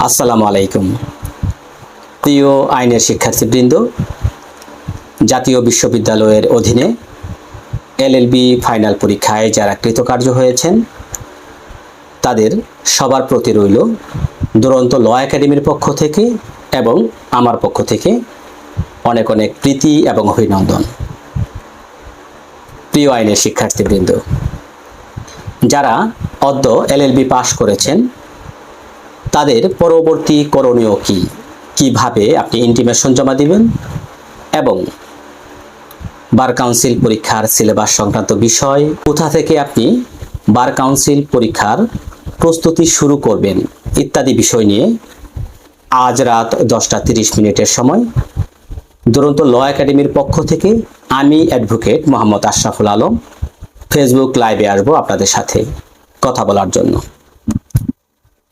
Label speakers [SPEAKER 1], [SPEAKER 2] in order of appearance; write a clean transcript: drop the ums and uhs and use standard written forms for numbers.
[SPEAKER 1] আসসালামু আলাইকুম। প্রিয় আইনের শিক্ষার্থীবৃন্দ, জাতীয় বিশ্ববিদ্যালয়ের অধীনে এলএলবি ফাইনাল পরীক্ষায় যারা কৃতকার্য হয়েছেন তাদের সবার প্রতি রইল দুরন্ত ল একাডেমির পক্ষ থেকে এবং আমার পক্ষ থেকে অনেক অনেক প্রীতি এবং অভিনন্দন। প্রিয় আইনের শিক্ষার্থীবৃন্দ, যারা অদ্য এলএলবি পাশ করেছেন তাদের পরবর্তী করণীয় কি, কিভাবে আপনি ইন্টিমেশন জমা দিবেন এবং বার কাউন্সিল পরীক্ষার সিলেবাস সংক্রান্ত বিষয়, কোথা থেকে আপনি বার কাউন্সিল পরীক্ষার প্রস্তুতি শুরু করবেন ইত্যাদি বিষয় নিয়ে আজ রাত 10:30 সময় দুরন্ত ল একাডেমির পক্ষ থেকে আমি অ্যাডভোকেট মোহাম্মদ আশরাফুল আলম ফেসবুক লাইভে আসবো আপনাদের সাথে কথা বলার জন্য।